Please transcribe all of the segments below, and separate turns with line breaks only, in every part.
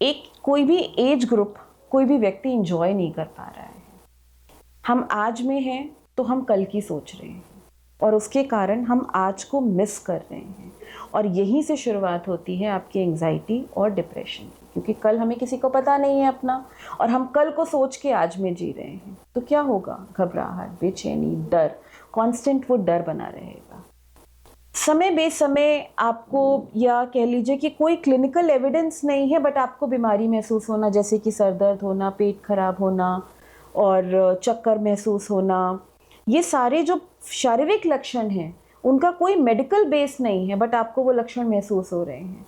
एक कोई भी एज ग्रुप, कोई भी व्यक्ति इंजॉय नहीं कर पा रहा है। हम आज में हैं तो हम कल की सोच रहे हैं और उसके कारण हम आज को मिस कर रहे हैं और यहीं से शुरुआत होती है आपकी एंग्जाइटी और डिप्रेशन की, क्योंकि कल हमें किसी को पता नहीं है अपना और हम कल को सोच के आज में जी रहे हैं। तो क्या होगा? घबराहट, बेचैनी, डर, कांस्टेंट वो डर बना रहेगा। समय बेसमय आपको, या कह लीजिए कि कोई क्लिनिकल एविडेंस नहीं है बट आपको बीमारी महसूस होना, जैसे कि सर दर्द होना, पेट खराब होना और चक्कर महसूस होना, ये सारे जो शारीरिक लक्षण हैं उनका कोई मेडिकल बेस नहीं है बट आपको वो लक्षण महसूस हो रहे हैं।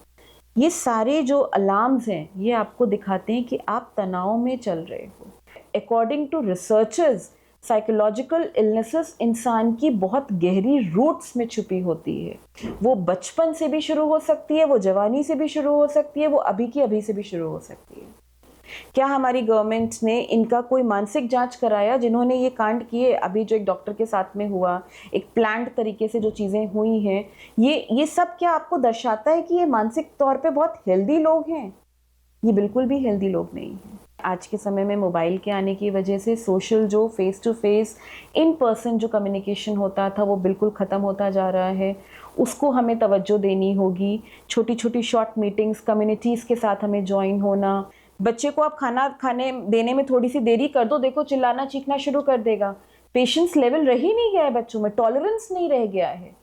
ये सारे जो अलार्म्स हैं ये आपको दिखाते हैं कि आप तनाव में चल रहे हो। According to researchers, psychological illnesses इंसान की बहुत गहरी रूट्स में छुपी होती है। वो बचपन से भी शुरू हो सकती है, वो जवानी से भी शुरू हो सकती है, वो अभी की अभी से भी शुरू हो सकती है। क्या हमारी गवर्नमेंट ने इनका कोई मानसिक जांच कराया? जिन्होंने ये कांड किए, अभी जो एक डॉक्टर के साथ में हुआ, एक प्लान्ड तरीके से जो चीज़ें हुई हैं, ये सब क्या आपको दर्शाता है कि ये मानसिक तौर पे बहुत हेल्दी लोग हैं? ये बिल्कुल भी हेल्दी लोग नहीं हैं। आज के समय में मोबाइल के आने की वजह से सोशल, जो face to face in person जो कम्युनिकेशन होता था वो बिल्कुल ख़त्म होता जा रहा है। उसको हमें तवज्जो देनी होगी। छोटी छोटी शॉर्ट मीटिंग्स, कम्युनिटीज़ के साथ हमें ज्वाइन होना। बच्चे को आप खाना खाने देने में थोड़ी सी देरी कर दो, देखो चिल्लाना चीखना शुरू कर देगा। पेशेंस लेवल रह ही नहीं गया है बच्चों में, टॉलरेंस नहीं रह गया है।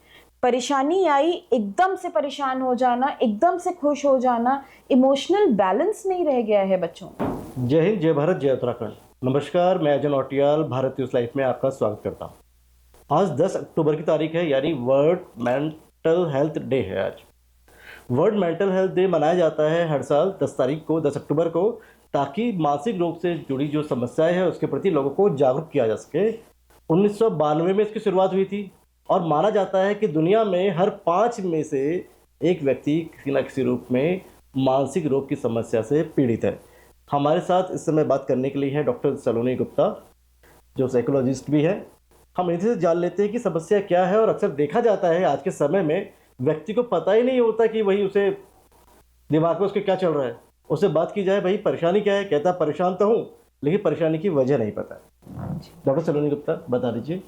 परेशानी आई, एकदम से परेशान हो जाना, एकदम से खुश हो जाना, इमोशनल बैलेंस नहीं रह गया है बच्चों में।
जय हिंद, जय भारत, जय उत्तराखंड। नमस्कार, मैं अजय नौटियाल भारत न्यूज़ लाइफ में आपका स्वागत करता हूँ। आज 10 अक्टूबर की तारीख है, यानी वर्ल्ड मेंटल हेल्थ डे है। आज वर्ल्ड मेंटल हेल्थ डे मनाया जाता है हर साल 10 तारीख को, 10 अक्टूबर को, ताकि मानसिक रोग से जुड़ी जो समस्याएं हैं उसके प्रति लोगों को जागरूक किया जा सके। 1992 में इसकी शुरुआत हुई थी और माना जाता है कि दुनिया में हर 5 में से एक व्यक्ति किसी न किसी रूप में मानसिक रोग की समस्या से पीड़ित है। हमारे साथ इस समय बात करने के लिए है डॉक्टर सलोनी गुप्ता, जो साइकोलॉजिस्ट भी है। हम इनसे से जान लेते हैं कि समस्या क्या है। और अक्सर देखा जाता है आज के समय में व्यक्ति को पता ही नहीं होता कि वही उसे दिमाग में उसके क्या चल रहा है। उससे बात की जाए, भाई परेशानी क्या है, कहता परेशान तो हूँ, लेकिन परेशानी की वजह नहीं पता है। डॉक्टर सलोनी गुप्ता, बता दीजिए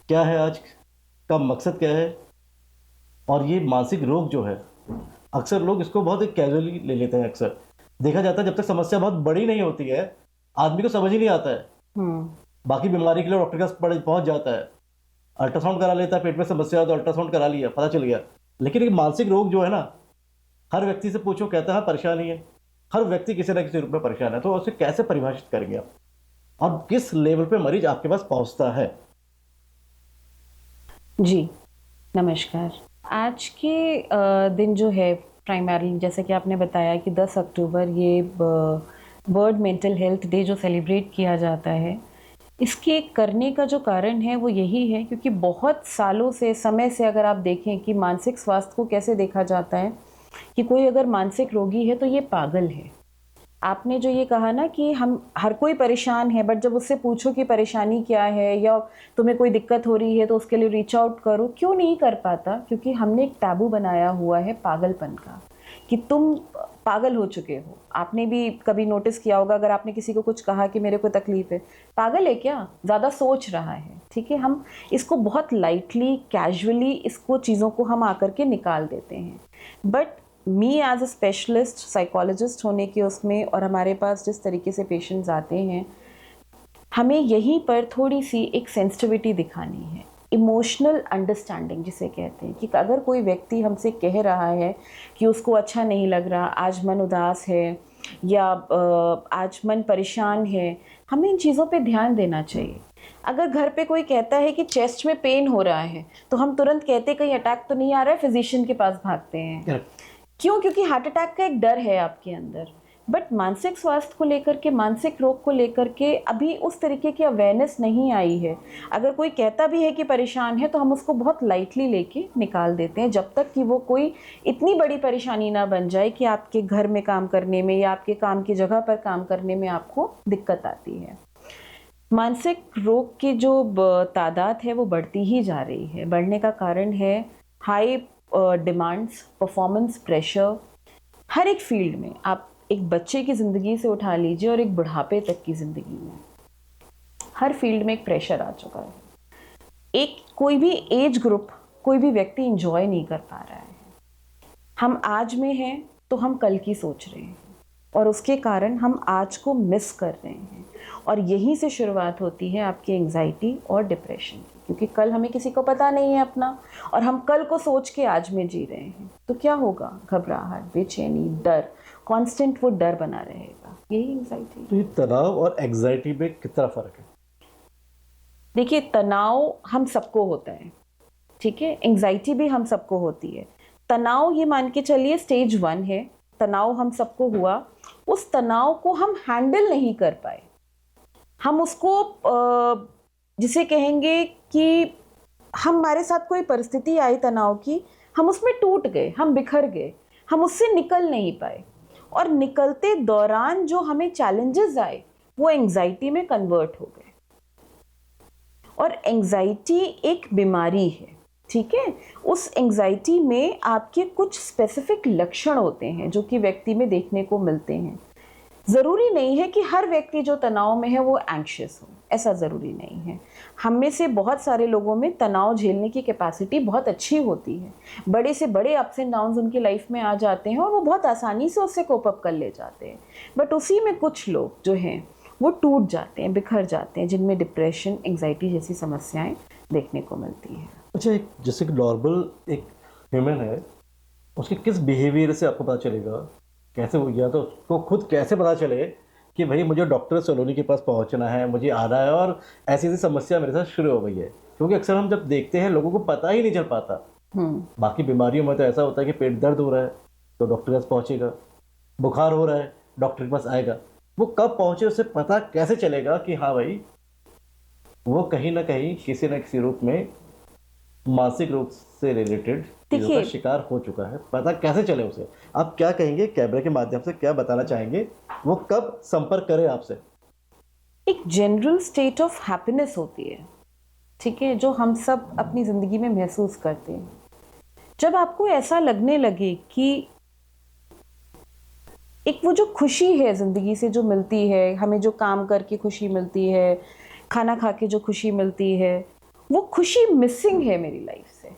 क्या है आज का मकसद, क्या है? और ये मानसिक रोग जो है, अक्सर लोग इसको बहुत कैजुअली ले लेते हैं। अक्सर देखा जाता है जब तक समस्या बहुत बड़ी नहीं होती है आदमी को समझ ही नहीं आता है। बाकी बीमारी के लिए डॉक्टर के पास पहुंच जाता है, अल्ट्रासाउंड करा लेता है, पेट में समस्या है तो अल्ट्रासाउंड करा लिया, पता चल गया। लेकिन एक मानसिक रोग जो है ना, हर व्यक्ति से पूछो कहता है परेशानी है। हर व्यक्ति किसी न किसी रूप में परेशान है। तो उसे कैसे परिभाषित करेंगे आप, और किस लेवल पे मरीज आपके पास पहुंचता है?
जी नमस्कार। आज के दिन जो है, प्राइमरली जैसे कि आपने बताया कि 10 अक्टूबर ये वर्ल्ड मेंटल हेल्थ डे जो सेलिब्रेट किया जाता है, इसके करने का जो कारण है वो यही है क्योंकि बहुत सालों से, समय से अगर आप देखें कि मानसिक स्वास्थ्य को कैसे देखा जाता है कि कोई अगर मानसिक रोगी है तो ये पागल है। आपने जो ये कहा ना कि हम हर कोई परेशान है, बट जब उससे पूछो कि परेशानी क्या है या तुम्हें कोई दिक्कत हो रही है तो उसके लिए रीच आउट करो, क्यों नहीं कर पाता? क्योंकि हमने एक टैबू बनाया हुआ है पागलपन का, कि तुम पागल हो चुके हो। आपने भी कभी नोटिस किया होगा, अगर आपने किसी को कुछ कहा कि मेरे को तकलीफ है, पागल है क्या, ज़्यादा सोच रहा है। ठीक है, हम इसको बहुत लाइटली, कैजुअली इसको चीज़ों को हम आकर के निकाल देते हैं। But me as a specialist psychologist होने के उसमें, और हमारे पास जिस तरीके से पेशेंट्स आते हैं, हमें यहीं पर थोड़ी सी एक सेंसिटिविटी दिखानी है, इमोशनल अंडरस्टैंडिंग जिसे कहते हैं, कि अगर कोई व्यक्ति हमसे कह रहा है कि उसको अच्छा नहीं लग रहा, आज मन उदास है या आज मन परेशान है, हमें इन चीज़ों पे ध्यान देना चाहिए। अगर घर पे कोई कहता है कि चेस्ट में पेन हो रहा है तो हम तुरंत कहते कहीं अटैक तो नहीं आ रहा है, फिजिशियन के पास भागते हैं। क्यों? क्योंकि हार्ट अटैक का एक डर है आपके अंदर। बट मानसिक स्वास्थ्य को लेकर के, मानसिक रोग को लेकर के अभी उस तरीके की अवेयरनेस नहीं आई है। अगर कोई कहता भी है कि परेशान है तो हम उसको बहुत लाइटली लेके निकाल देते हैं, जब तक कि वो कोई इतनी बड़ी परेशानी ना बन जाए कि आपके घर में काम करने में या आपके काम की जगह पर काम करने में आपको दिक्कत आती है। मानसिक रोग की जो तादाद है वो बढ़ती ही जा रही है। बढ़ने का कारण है हाई डिमांड्स, परफॉर्मेंस प्रेशर। हर एक फील्ड में आप एक बच्चे की ज़िंदगी से उठा लीजिए और एक बुढ़ापे तक की ज़िंदगी में हर फील्ड में एक प्रेशर आ चुका है। एक कोई भी एज ग्रुप, कोई भी व्यक्ति इंजॉय नहीं कर पा रहा है। हम आज में हैं तो हम कल की सोच रहे हैं और उसके कारण हम आज को मिस कर रहे हैं और यहीं से शुरुआत होती है आपकी एंग्जाइटी और डिप्रेशन की, क्योंकि कल हमें किसी को पता नहीं है अपना और हम कल को सोच के आज में जी रहे हैं। तो क्या होगा? घबराहट, बेचैनी, डर, कांस्टेंट वो डर बना रहेगा, यही एंग्जाइटी।
तो ये तनाव और एग्जाइटी में कितना फर्क है?
देखिए, तनाव हम सबको होता है, ठीक है, एंग्जाइटी भी हम सबको होती है। तनाव ये मान के चलिए स्टेज 1 है, तनाव हम सबको हुआ, उस तनाव को हम हैंडल नहीं कर पाए, हम उसको जिसे कहेंगे कि हमारे साथ कोई परिस्थिति आई तनाव की, हम उसमें टूट गए, हम बिखर गए, हम उससे निकल नहीं पाए और निकलते दौरान जो हमें चैलेंजेस आए वो एंग्जाइटी में कन्वर्ट हो गए। और एंग्जाइटी एक बीमारी है, ठीक है। उस एंग्जाइटी में आपके कुछ स्पेसिफिक लक्षण होते हैं जो कि व्यक्ति में देखने को मिलते हैं। ज़रूरी नहीं है कि हर व्यक्ति जो तनाव में है वो एंग्शियस हो, ऐसा ज़रूरी नहीं है। हम में से बहुत सारे लोगों में तनाव झेलने की कैपेसिटी बहुत अच्छी होती है, बड़े से बड़े अप्स एंड डाउन्स उनकी लाइफ में आ जाते हैं और वो बहुत आसानी से उससे कोप अप कर ले जाते हैं। बट उसी में कुछ लोग जो हैं वो टूट जाते हैं, बिखर जाते हैं, जिनमें डिप्रेशन, एंग्जाइटी जैसी समस्याएं देखने को मिलती है।
अच्छा, एक जैसे कि नॉर्मल एक ह्यूमन है, उसके किस बिहेवियर से आपको पता चलेगा, कैसे हो गया, तो उसको खुद कैसे पता चले कि भाई मुझे डॉक्टर सलोनी के पास पहुंचना है, मुझे आ रहा है और ऐसी ऐसी समस्या मेरे साथ शुरू हो गई है? क्योंकि अक्सर हम जब देखते हैं लोगों को पता ही नहीं चल पाता। बाकी बीमारियों में तो ऐसा होता है कि पेट दर्द हो रहा है तो डॉक्टर के पास पहुंचेगा, बुखार हो रहा है डॉक्टर के पास आएगा, वो कब पहुंचे उसे पता कैसे चलेगा कि हाँ भाई वो कहीं ना कहीं किसी न किसी रूप में मानसिक रूप से रिलेटेड चीजों का शिकार हो चुका है? पता कैसे चले उसे? आप क्या कहेंगे, कैमरे के माध्यम से क्या बताना चाहेंगे, वो कब संपर्क करे आपसे?
एक जनरल स्टेट ऑफ हैप्पीनेस होती है, ठीक है, जो हम सब अपनी ज़िंदगी में महसूस करते हैं। जब आपको ऐसा लगने लगे कि एक वो जो खुशी है ज़िंदगी से जो मिलती है, हमें जो काम करके खुशी मिलती है, खाना खा के जो खुशी मिलती है, वो खुशी मिसिंग है मेरी लाइफ से,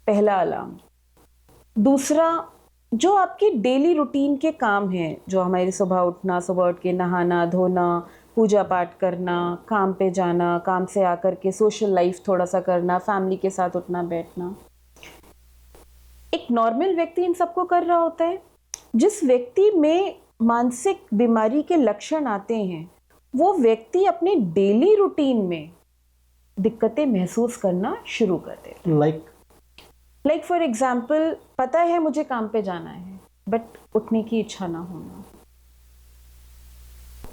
पहला अलार्म। दूसरा, जो आपके डेली रूटीन के काम हैं, जो हमारी सुबह उठना, सुबह उठ के नहाना धोना, पूजा पाठ करना, काम पे जाना, काम से आकर के सोशल लाइफ थोड़ा सा करना, फैमिली के साथ उठना बैठना, एक नॉर्मल व्यक्ति इन सबको कर रहा होता है। जिस व्यक्ति में मानसिक बीमारी के लक्षण आते हैं वो व्यक्ति अपने डेली रूटीन में दिक्कतें महसूस करना शुरू कर देता है। लाइक फॉर एग्जाम्पल, पता है मुझे काम पे जाना है बट उठने की इच्छा ना होना,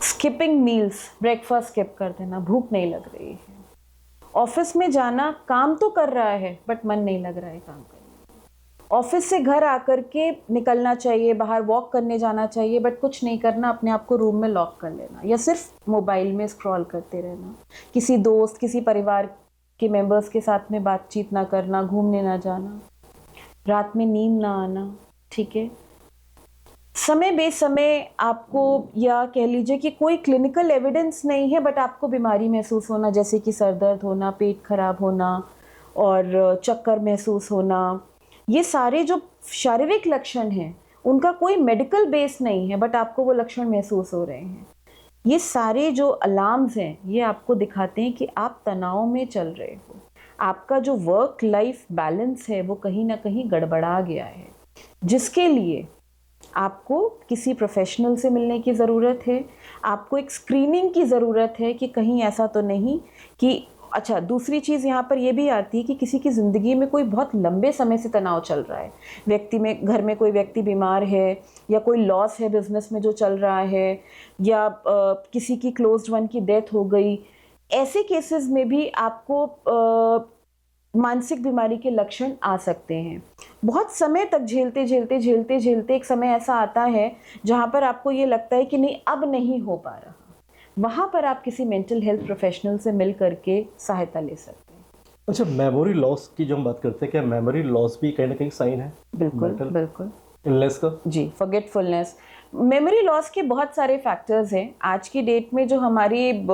स्किपिंग मील्स, ब्रेकफास्ट स्किप कर देना, भूख नहीं लग रही है, ऑफिस में जाना, काम तो कर रहा है बट मन नहीं लग रहा है काम करने, ऑफिस से घर आकर के निकलना चाहिए, बाहर वॉक करने जाना चाहिए बट कुछ नहीं करना, अपने आप को रूम में लॉक कर लेना या सिर्फ मोबाइल में स्क्रॉल करते रहना, किसी दोस्त, किसी परिवार के मेंबर्स के साथ में बातचीत ना करना, घूमने ना जाना, रात में नींद ना आना, ठीक है। समय बेसमय आपको, या कह लीजिए कि कोई क्लिनिकल एविडेंस नहीं है बट आपको बीमारी महसूस होना, जैसे कि सर दर्द होना, पेट खराब होना और चक्कर महसूस होना, ये सारे जो शारीरिक लक्षण हैं उनका कोई मेडिकल बेस नहीं है बट आपको वो लक्षण महसूस हो रहे हैं। ये सारे जो अलार्म्स हैं ये आपको दिखाते हैं कि आप तनाव में चल रहे हो, आपका जो वर्क लाइफ बैलेंस है वो कहीं ना कहीं गड़बड़ा गया है, जिसके लिए आपको किसी प्रोफेशनल से मिलने की ज़रूरत है, आपको एक स्क्रीनिंग की ज़रूरत है कि कहीं ऐसा तो नहीं कि, अच्छा, दूसरी चीज़ यहाँ पर यह भी आती है कि किसी की ज़िंदगी में कोई बहुत लंबे समय से तनाव चल रहा है, व्यक्ति में, घर में कोई व्यक्ति बीमार है या कोई लॉस है बिजनेस में जो चल रहा है, या किसी की क्लोज्ड वन की डेथ हो गई, ऐसे केसेस में भी आपको मानसिक बीमारी के लक्षण आ सकते हैं। बहुत समय तक झेलते एक समय ऐसा आता है जहाँ पर आपको ये लगता है कि नहीं, अब नहीं हो पा रहा, वहाँ पर आप किसी मेंटल हेल्थ प्रोफेशनल से मिल करके सहायता ले सकते हैं।
अच्छा, मेमोरी लॉस की जो हम बात करते हैं, क्या मेमोरी लॉस भी कहीं ना कहीं साइन है?
बिल्कुल बिल्कुल,
इलनेस का?
जी, फॉरगेटफुलनेस, मेमोरी लॉस के बहुत सारे फैक्टर्स हैं आज की डेट में। जो हमारी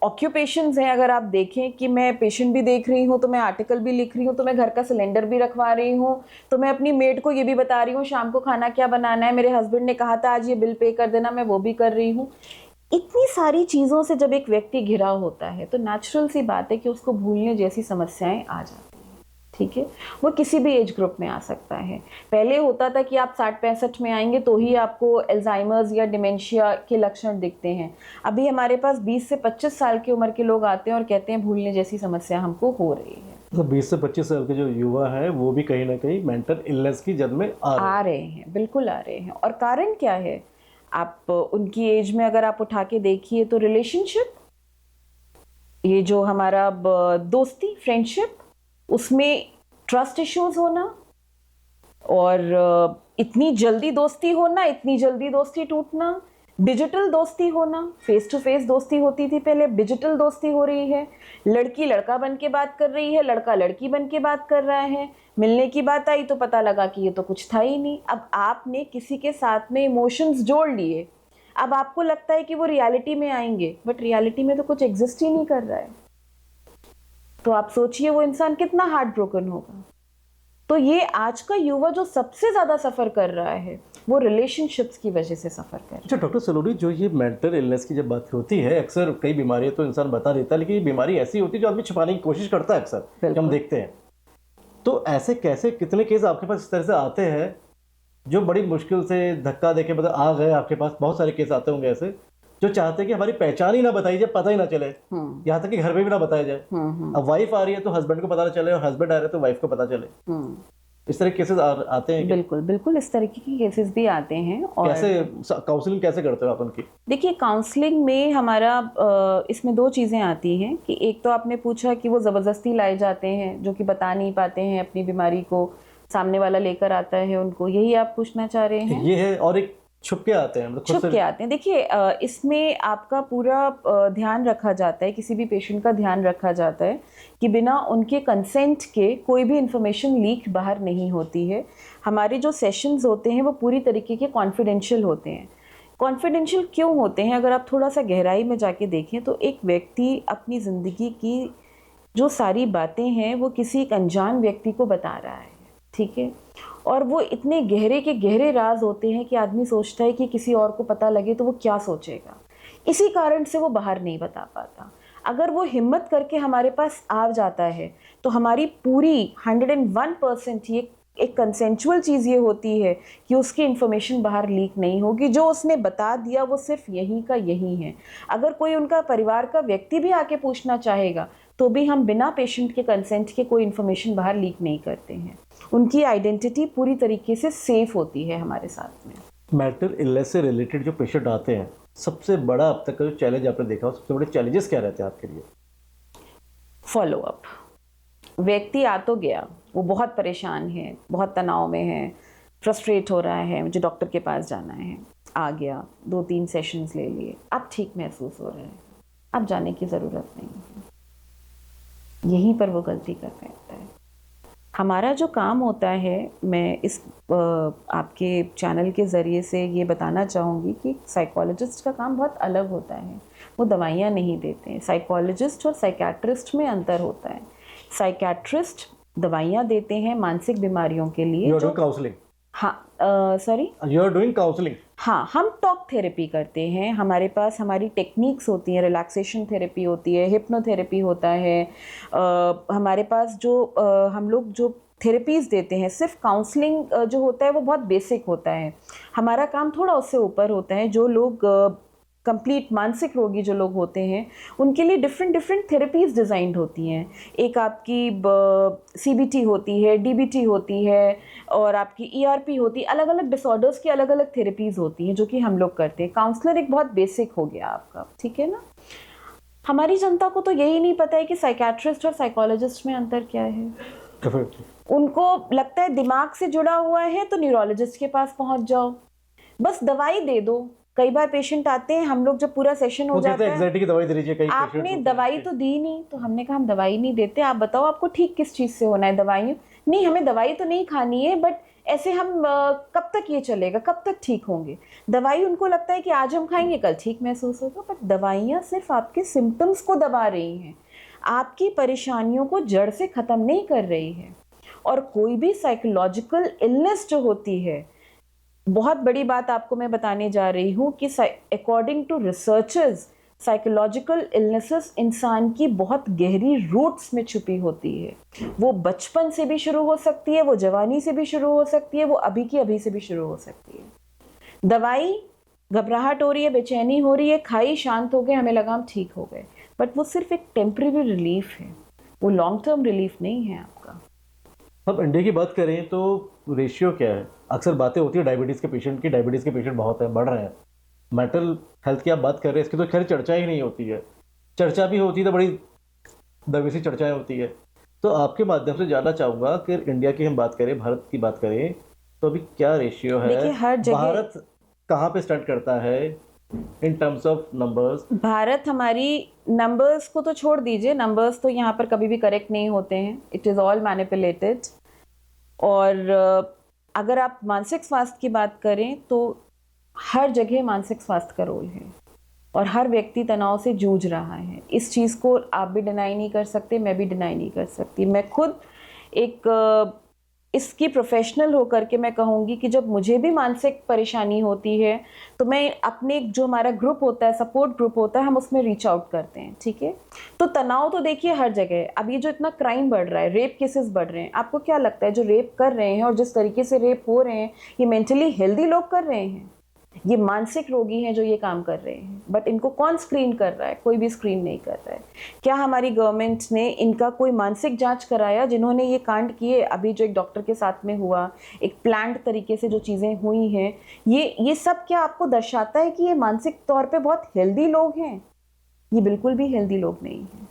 ऑक्यूपेशंस हैं, अगर आप देखें कि मैं पेशेंट भी देख रही हूँ, तो मैं आर्टिकल भी लिख रही हूँ, तो मैं घर का सिलेंडर भी रखवा रही हूँ, तो मैं अपनी मेड को ये भी बता रही हूँ शाम को खाना क्या बनाना है, मेरे हस्बैंड ने कहा था आज ये बिल पे कर देना, मैं वो भी कर रही हूँ। इतनी सारी चीज़ों से जब एक व्यक्ति घिरा होता है तो नेचुरल सी बात है कि उसको भूलने जैसी समस्याएं आ जाती हैं। ठीक है, वो किसी भी एज ग्रुप में आ सकता है। पहले होता था कि आप 60-65 में आएंगे तो ही आपको एल्जाइमर्स या डिमेंशिया के लक्षण दिखते हैं। अभी हमारे पास 20 से 25 साल की उम्र के लोग आते हैं और कहते हैं भूलने जैसी समस्या हमको हो रही है।
तो 20 से 25 साल के जो युवा हैं वो भी कहीं ना कहीं मेंटल इलनेस की जद में
आ रहे हैं, बिल्कुल आ रहे हैं। और कारण क्या है? आप उनकी एज में अगर आप उठा के देखिए तो रिलेशनशिप, ये जो हमारा दोस्ती, फ्रेंडशिप, उसमें ट्रस्ट इश्यूज होना, और इतनी जल्दी दोस्ती होना, इतनी जल्दी दोस्ती टूटना, डिजिटल दोस्ती होना। फेस टू फेस दोस्ती होती थी पहले, डिजिटल दोस्ती हो रही है। लड़की लड़का बन के बात कर रही है, लड़का लड़की बन के बात कर रहा है। मिलने की बात आई तो पता लगा कि ये तो कुछ था ही नहीं। अब आपने किसी के साथ में इमोशंस जोड़ लिए, अब आपको लगता है कि वो रियलिटी में आएंगे, बट रियलिटी में तो कुछ एग्जिस्ट ही नहीं कर रहा है। तो आप सोचिए वो इंसान कितना हार्ट ब्रोकन होगा। तो ये आज का युवा जो सबसे ज्यादा सफर कर रहा है वो रिलेशनशिप्स की वजह से सफर कर रहा है।
अच्छा डॉक्टर सलोनी, जो ये मेंटल इलनेस की जब बात होती है, अक्सर कई बीमारियां तो इंसान बता देता है, लेकिन ये बीमारी ऐसी होती है जो आदमी छुपाने की कोशिश करता है अक्सर, जब हम देखते हैं। तो ऐसे कैसे कितने केस आपके पास इस तरह से आते हैं जो बड़ी मुश्किल से धक्का देके मतलब आ गए आपके पास? बहुत सारे केस आते होंगे ऐसे जो चाहते हैं कि हमारी पहचान ही ना बताई जाए, पता ही ना चले, यहाँ तक कि घर में भी ना बताया जाए। अब वाइफ आ रही है तो हस्बैंड को पता ना चले, और हस्बैंड आ रहे हैं तो वाइफ को पता चले। इस तरह के केसेस आते हैं क्या?
बिल्कुल बिल्कुल, इस तरीके के केसेस भी आते हैं। और
कैसे काउंसलिंग कैसे करते हो आप उनकी?
देखिए, काउंसलिंग में हमारा इसमें दो चीज़ें आती हैं कि एक तो आपने पूछा कि वो ज़बरदस्ती लाए जाते हैं जो कि बता नहीं पाते हैं अपनी बीमारी को, सामने वाला लेकर आता है उनको, यही आप पूछना चाह रहे हैं?
ये है, और एक छुप के आते हैं, मतलब खुद
छुप के आते हैं। देखिए, इसमें आपका पूरा ध्यान रखा जाता है, किसी भी पेशेंट का ध्यान रखा जाता है कि बिना उनके कंसेंट के कोई भी इंफॉर्मेशन लीक बाहर नहीं होती है। हमारे जो सेशंस होते हैं वो पूरी तरीके के कॉन्फिडेंशियल होते हैं। कॉन्फिडेंशियल क्यों होते हैं? अगर आप थोड़ा सा गहराई में जाके देखें तो एक व्यक्ति अपनी ज़िंदगी की जो सारी बातें हैं वो किसी एक अनजान व्यक्ति को बता रहा है, ठीक है? और वो इतने गहरे के गहरे राज होते हैं कि आदमी सोचता है कि किसी और को पता लगे तो वो क्या सोचेगा, इसी कारण से वो बाहर नहीं बता पाता। अगर वो हिम्मत करके हमारे पास आ जाता है तो हमारी पूरी 101% ये एक कंसेंचुअल चीज़ ये होती है कि उसकी इन्फॉर्मेशन बाहर लीक नहीं होगी। जो उसने बता दिया वो सिर्फ यहीं का यहीं है। अगर कोई उनका परिवार का व्यक्ति भी आके पूछना चाहेगा तो भी हम बिना पेशेंट के कंसेंट के कोई इन्फॉर्मेशन बाहर लीक नहीं करते हैं। उनकी आइडेंटिटी पूरी तरीके से सेफ होती है हमारे साथ में।
मेंटल इलनेस से रिलेटेड जो पेशेंट आते हैं, सबसे बड़ा अब तक का जो चैलेंज आपने देखा हो, सबसे बड़े चैलेंजेस क्या रहते हैं आपके लिए?
Follow up. व्यक्ति आ तो गया, वो बहुत परेशान है, बहुत तनाव में है, फ्रस्ट्रेट हो रहा है, मुझे डॉक्टर के पास जाना है, आ गया, 2-3 सेशंस ले लिए, अब ठीक महसूस हो रहा है, अब जाने की ज़रूरत नहीं है। यहीं पर वो गलती कर बैठता है। हमारा जो काम होता है, मैं इस आपके चैनल के ज़रिए से ये बताना चाहूँगी कि साइकोलॉजिस्ट का काम बहुत अलग होता है। वो दवाइयाँ नहीं देते हैं। साइकोलॉजिस्ट और साइकेट्रिस्ट में अंतर होता है। साइकेट्रिस्ट दवाइयाँ देते हैं मानसिक बीमारियों के लिए।
You are doing counselling?
हाँ, sorry,
you are doing counselling?
हाँ, हम टॉक थेरेपी करते हैं। हमारे पास हमारी टेक्निक्स होती हैं, रिलैक्सेशन थेरेपी होती है, हिप्नोथेरेपी होता है। हमारे पास जो हम लोग जो थेरेपीज़ देते हैं, सिर्फ काउंसलिंग जो होता है वो बहुत बेसिक होता है। हमारा काम थोड़ा उससे ऊपर होता है। जो लोग कंप्लीट मानसिक रोगी जो लोग होते हैं उनके लिए डिफरेंट थेरेपीज़ डिज़ाइंड होती हैं। एक आपकी CBT होती है, DBT होती है, और आपकी ERP होती है। अलग अलग डिसऑर्डर्स की अलग अलग थेरेपीज़ होती हैं जो कि हम लोग करते हैं। काउंसलर एक बहुत बेसिक हो गया आपका, ठीक है ना? हमारी जनता को तो यही नहीं पता है कि साइकेट्रिस्ट और साइकोलॉजिस्ट में अंतर क्या है। उनको लगता है दिमाग से जुड़ा हुआ है तो न्यूरोलॉजिस्ट के पास पहुंच जाओ, बस दवाई दे दो। कई बार पेशेंट आते हैं, हम लोग जब पूरा सेशन हो जाता है,
एंग्जायटी की दवाई दे दीजिए, कई
आपने दवाई तो दी नहीं। तो हमने कहा हम दवाई नहीं देते, आप बताओ आपको ठीक किस चीज़ से होना है। दवाई नहीं, हमें दवाई तो नहीं खानी है, बट ऐसे हम कब तक ये चलेगा, कब तक ठीक होंगे। दवाई उनको लगता है कि आज हम खाएंगे कल ठीक महसूस होगा, बट दवाइयाँ सिर्फ आपके सिम्टम्स को दबा रही हैं, आपकी परेशानियों को जड़ से ख़त्म नहीं कर रही है। और कोई भी साइकोलॉजिकल इलनेस जो होती है, बहुत बड़ी बात आपको मैं बताने जा रही हूँ कि according to researchers, psychological illnesses इंसान की बहुत गहरी रूट्स में छुपी होती है। वो बचपन से भी शुरू हो सकती है, वो जवानी से भी शुरू हो सकती है, वो अभी की अभी से भी शुरू हो सकती है। दवाई, घबराहट हो रही है, बेचैनी हो रही है, खाई, शांत हो गए, हमें लगा हम ठीक हो गए, बट वो सिर्फ एक टेम्परेरी रिलीफ है, वो लॉन्ग टर्म रिलीफ नहीं है आपका।
अब इंडिया की बात करें तो रेशियो क्या है? अक्सर बातें होती है डायबिटीज़ के पेशेंट की, डायबिटीज़ के पेशेंट बहुत है, बढ़ रहे हैं। मेंटल हेल्थ की आप बात कर रहे हैं, इसकी तो खैर चर्चा ही नहीं होती है, चर्चा भी होती है तो बड़ी दबी सी चर्चाएं होती है। तो आपके माध्यम से जानना चाहूँगा कि इंडिया की हम बात करें, भारत की बात करें, तो अभी क्या रेशियो है?
देखिए, हर जगह
भारत कहाँ पे स्टार्ट करता है in terms of numbers?
Bharat, हमारी नंबर्स को तो छोड़ दीजिए, नंबर्स तो यहाँ पर कभी भी करेक्ट नहीं होते हैं, इट इज़ ऑल मैनिपुलेटेड। और अगर आप मानसिक स्वास्थ्य की बात करें तो हर जगह मानसिक स्वास्थ्य का रोल है, और हर व्यक्ति तनाव से जूझ रहा है। इस चीज़ को आप भी डिनाई नहीं कर सकते, मैं भी डिनाई नहीं कर सकती। मैं खुद एक इसकी प्रोफेशनल होकर के मैं कहूँगी कि जब मुझे भी मानसिक परेशानी होती है तो मैं अपने जो हमारा ग्रुप होता है, सपोर्ट ग्रुप होता है, हम उसमें रीच आउट करते हैं, ठीक है। तो तनाव तो देखिए हर जगह है। अब ये जो इतना क्राइम बढ़ रहा है, रेप केसेस बढ़ रहे हैं, आपको क्या लगता है जो रेप कर रहे हैं और जिस तरीके से रेप हो रहे हैं, ये मेंटली हेल्दी लोग कर रहे हैं? ये मानसिक रोगी हैं जो ये काम कर रहे हैं, बट इनको कौन स्क्रीन कर रहा है? कोई भी स्क्रीन नहीं कर रहा है। क्या हमारी गवर्नमेंट ने इनका कोई मानसिक जांच कराया? जिन्होंने ये कांड किए, अभी जो एक डॉक्टर के साथ में हुआ, एक प्लान्ड तरीके से जो चीज़ें हुई हैं, ये सब क्या आपको दर्शाता है कि ये मानसिक तौर पे बहुत हेल्दी लोग हैं? ये बिल्कुल भी हेल्दी लोग नहीं हैं।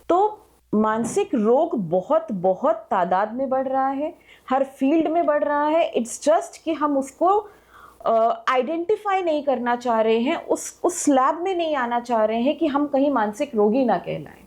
तो मानसिक रोग बहुत बहुत तादाद में बढ़ रहा है, हर फील्ड में बढ़ रहा है। इट्स जस्ट कि हम उसको आइडेंटिफाई नहीं करना चाह रहे हैं, उस स्लैब में नहीं आना चाह रहे हैं कि हम कहीं मानसिक रोगी ना कहलाएं।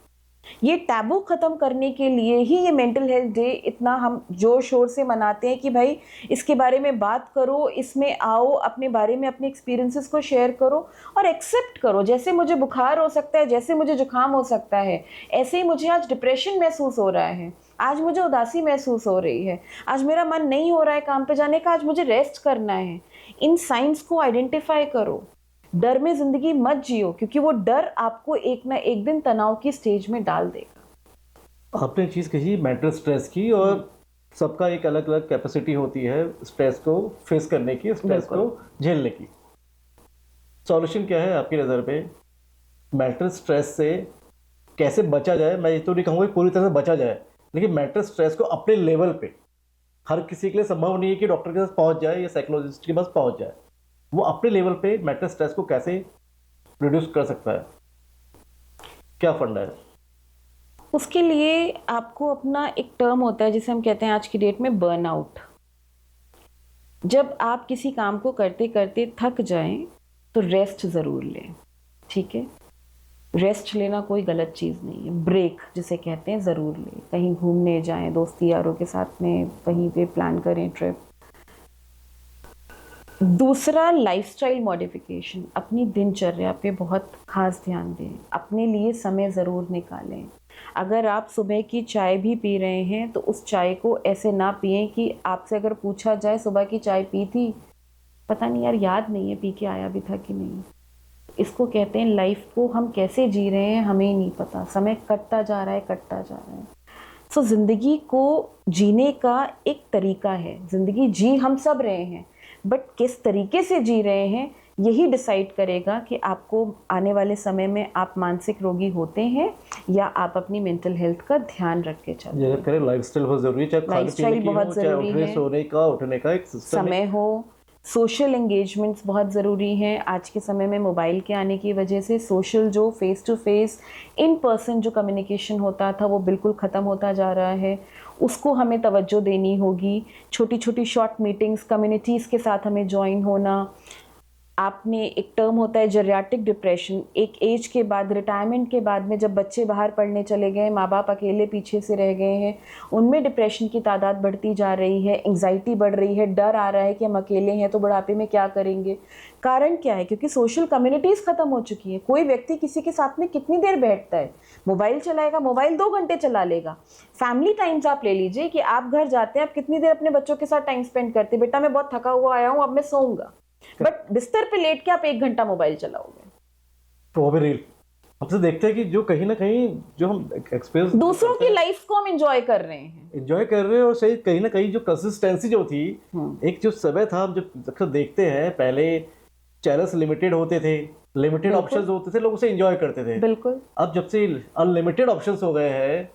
ये टैबू खत्म करने के लिए ही ये मेंटल हेल्थ डे इतना हम जोर शोर से मनाते हैं कि भाई इसके बारे में बात करो, इसमें आओ, अपने बारे में अपने एक्सपीरियंसेस को शेयर करो और एक्सेप्ट करो। जैसे मुझे बुखार हो सकता है, जैसे मुझे जुकाम हो सकता है, ऐसे ही मुझे आज डिप्रेशन महसूस हो रहा है, आज मुझे उदासी महसूस हो रही है, आज मेरा मन नहीं हो रहा है काम पे जाने का, आज मुझे रेस्ट करना है। इन साइंस को आइडेंटिफाई करो। डर में जिंदगी मत जियो, क्योंकि वो डर आपको एक ना एक दिन तनाव की स्टेज में डाल देगा।
आपने चीज़ कही मेंटल स्ट्रेस की, और सबका एक अलग अलग कैपेसिटी होती है स्ट्रेस को फेस करने की, स्ट्रेस को झेलने की। सॉल्यूशन क्या है आपकी नज़र पे? मेंटल स्ट्रेस से कैसे बचा जाए? मैं ये तो नहीं कहूँगा पूरी तरह से बचा जाए, लेकिन मेंटल स्ट्रेस को अपने लेवल पे, हर किसी के लिए संभव नहीं है कि डॉक्टर के पास पहुँच जाए या साइकोलॉजिस्ट के पास पहुँच जाए। वो अपने लेवल पे मेंटल स्ट्रेस को कैसे रिड्यूस कर सकता है? क्या फंडा है?
उसके लिए आपको अपना एक टर्म होता है जिसे हम कहते हैं आज की डेट में बर्नआउट। जब आप किसी काम को करते करते थक जाएं तो रेस्ट ज़रूर लें, ठीक है। रेस्ट लेना कोई गलत चीज़ नहीं है, ब्रेक जिसे कहते हैं ज़रूर लें। कहीं घूमने जाएं, दोस्ती यारों के साथ में कहीं पे प्लान करें ट्रिप। दूसरा, लाइफस्टाइल मॉडिफिकेशन, अपनी दिनचर्या पे बहुत खास ध्यान दें, अपने लिए समय ज़रूर निकालें। अगर आप सुबह की चाय भी पी रहे हैं तो उस चाय को ऐसे ना पिएं कि आपसे अगर पूछा जाए सुबह की चाय पी थी, पता नहीं यार, याद नहीं है पी के आया भी था कि नहीं। इसको कहते हैं लाइफ को हम कैसे जी रहे हैं हमें ही नहीं पता, समय कटता जा रहा है, कटता जा रहा है। सो ज़िंदगी को जीने का एक तरीका है, ज़िंदगी जी हम सब रहे हैं, बट किस तरीके से जी रहे हैं यही डिसाइड करेगा कि आपको आने वाले समय में आप मानसिक रोगी होते हैं या आप अपनी मेंटल हेल्थ का ध्यान रख के चलते हैं।
करें लाइफस्टाइल बहुत जरूरी है, चाहे खाने पीने की हो, चाहे उठने सोने का उठने का एक
समय हो, सोशल एंगेजमेंट्स बहुत ज़रूरी हैं। आज के समय में मोबाइल के आने की वजह से सोशल जो face to face in person जो कम्युनिकेशन होता था वो बिल्कुल ख़त्म होता जा रहा है, उसको हमें तवज्जो देनी होगी। छोटी छोटी शॉर्ट मीटिंग्स, कम्युनिटीज़ के साथ हमें ज्वाइन होना, आपने एक टर्म होता है जेरियाट्रिक डिप्रेशन, एक एज के बाद, रिटायरमेंट के बाद में जब बच्चे बाहर पढ़ने चले गए, माँ बाप अकेले पीछे से रह गए हैं, उनमें डिप्रेशन की तादाद बढ़ती जा रही है, एंग्जाइटी बढ़ रही है, डर आ रहा है कि हम अकेले हैं तो बुढ़ापे में क्या करेंगे। कारण क्या है? क्योंकि सोशल कम्युनिटीज़ ख़त्म हो चुकी हैं। कोई व्यक्ति किसी के साथ में कितनी देर बैठता है? मोबाइल चलाएगा, मोबाइल 2 घंटे चला लेगा। फैमिली टाइम्स आप ले लीजिए कि आप घर जाते हैं, आप कितनी देर अपने बच्चों के साथ टाइम स्पेंड करते हैं? बेटा मैं बहुत थका हुआ आया हूँ, अब मैं सोऊंगा। बट बिस्तर पे लेट के आप 1 घंटा मोबाइल चलाओगे।
तो वो भी रील हमसे देखते हैं कि जो कहीं ना कहीं जो हम एक्सपीरियंस
दूसरों की लाइफ को हम एंजॉय कर रहे हैं,
एंजॉय कर रहे हैं, और सही कहीं ना कहीं जो कंसिस्टेंसी जो थी, एक जो समय था, हम जब अक्सर देखते हैं पहले चैनल्स लिमिटेड होते थे, लिमिटेड ऑप्शंस होते थे, लोग उसे एंजॉय करते थे।
बिल्कुल।
अब जब से अनलिमिटेड ऑप्शंस हो गए हैं,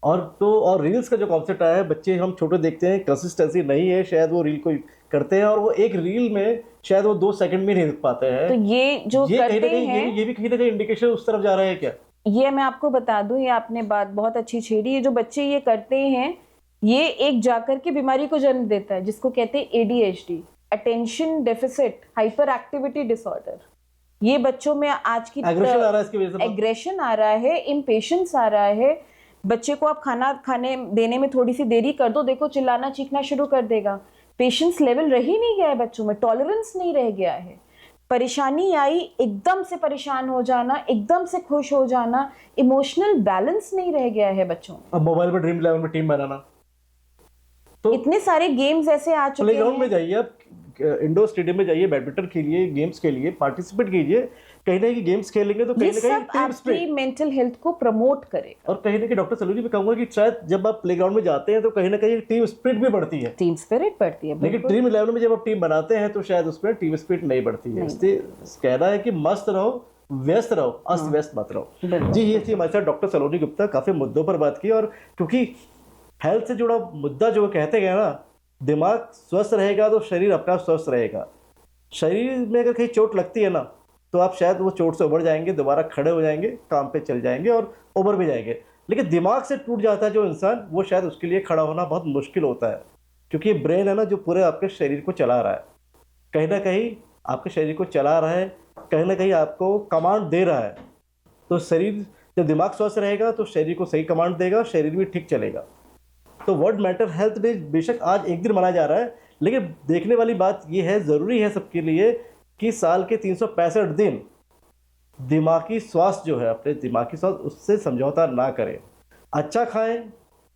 और रील्स का जो कॉन्सेप्ट आया है, बच्चे हम छोटे देखते हैं, कंसिस्टेंसी नहीं है, शायद वो रील को करते हैं और वो एक रील में शायद वो 2 सेकंड में नहीं देख पाते हैं।
तो ये जो
ये कहीं
करते
ना कहीं
हैं,
ये भी कहीं ना कहीं इंडिकेशन उस तरफ जा रहा है क्या?
ये मैं आपको बता दूं, ये आपने बात बहुत अच्छी छेड़ी। ये जो बच्चे ये करते हैं, ये एक जाकर के बीमारी को जन्म देता है जिसको कहते हैं ADHD, attention deficit hyper activity disorder. ये बच्चों में आज की
एग्रेशन आ रहा है, इसकी वजह से
एग्रेशन आ रहा है, इम्पेशंस आ रहा है। बच्चे को आप खाना खाने देने में थोड़ी सी देरी कर दो, देखो चिल्लाना चीखना शुरू कर देगा। पेशेंस लेवल रह ही नहीं गया है बच्चों में, टॉलरेंस नहीं रह गया है। परेशानी आई, एकदम से परेशान हो जाना, एकदम से खुश हो जाना, इमोशनल बैलेंस नहीं रह गया है बच्चों में।
अब मोबाइल में ड्रीम 11 में टीम बनाना, तो
इतने सारे गेम्स ऐसे आ चुके
प्लेग्राउंड में
हैं।
जाइए, आप इंडोर स्टेडियम में जाइए, बैडमिंटन खेलिए, गेम्स खेलिए, पार्टिसिपेट कीजिए। कहीं ना कहीं गेम्स खेलेंगे तो कहीं
ये
ना कहीं
सब
टीम
आपकी
स्पिरिट,
मेंटल हेल्थ को प्रमोट करेगा।
और कहीं ना कहीं डॉक्टर सलूनी भी कहूंगा कि शायद जब आप प्लेग्राउंड में जाते हैं तो कहीं ना कहीं टीम स्पिरिट भी बढ़ती है।
टीम स्पिरिट बढ़ती है,
लेकिन
बिल्कुल।
ड्रीम 11 में जब आप टीम बनाते हैं तो शायद उसमें टीम स्पिरिट नहीं बढ़ती है। इसलिए कहना है कि मस्त रहो, व्यस्त रहो, अस्त व्यस्त मत रहो।
बिल्कुल।
जी, ये थी हमारे साथ डॉक्टर सलोनी गुप्ता। काफी मुद्दों पर बात की, और क्योंकि हेल्थ से जुड़ा मुद्दा जो कहते गए ना, दिमाग स्वस्थ रहेगा तो शरीर अपना स्वस्थ रहेगा। शरीर में अगर कहीं चोट लगती है ना, तो आप शायद वो चोट से उबर जाएंगे, दोबारा खड़े हो जाएंगे, काम पे चल जाएंगे और उबर भी जाएंगे। लेकिन दिमाग से टूट जाता है जो इंसान, वो शायद उसके लिए खड़ा होना बहुत मुश्किल होता है, क्योंकि ब्रेन है ना जो पूरे आपके शरीर को चला रहा है, कहीं ना कहीं आपके शरीर को चला रहा है, कहीं ना कहीं आपको कमांड दे रहा है। तो शरीर, जब दिमाग स्वस्थ रहेगा तो शरीर को सही कमांड देगा, शरीर भी ठीक चलेगा। तो वर्ल्ड मेंटल हेल्थ डे बेशक आज एक दिन मनाया जा रहा है, लेकिन देखने वाली बात यह है, ज़रूरी है सबके लिए कि साल के 365 दिन दिमागी स्वास्थ्य जो है, अपने दिमागी स्वास्थ्य उससे समझौता ना करें। अच्छा खाएं,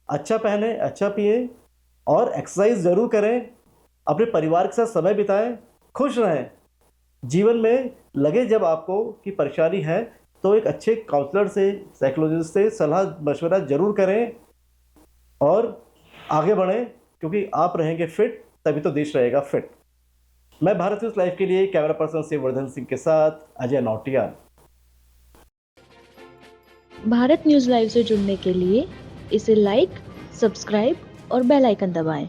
अच्छा पहने, अच्छा पिए, और एक्सरसाइज ज़रूर करें, अपने परिवार के साथ समय बिताएं, खुश रहें। जीवन में लगे जब आपको कि परेशानी है तो एक अच्छे काउंसलर से, साइकोलॉजिस्ट से सलाह मशवरा ज़रूर करें और आगे बढ़ें, क्योंकि आप रहेंगे फिट तभी तो देश रहेगा फिट। मैं भारत न्यूज़ लाइव के लिए कैमरा पर्सन से वर्धन सिंह के साथ अजय नौटियाल।
भारत न्यूज़ लाइव से जुड़ने के लिए इसे लाइक, सब्सक्राइब और बेल आइकन दबाएं।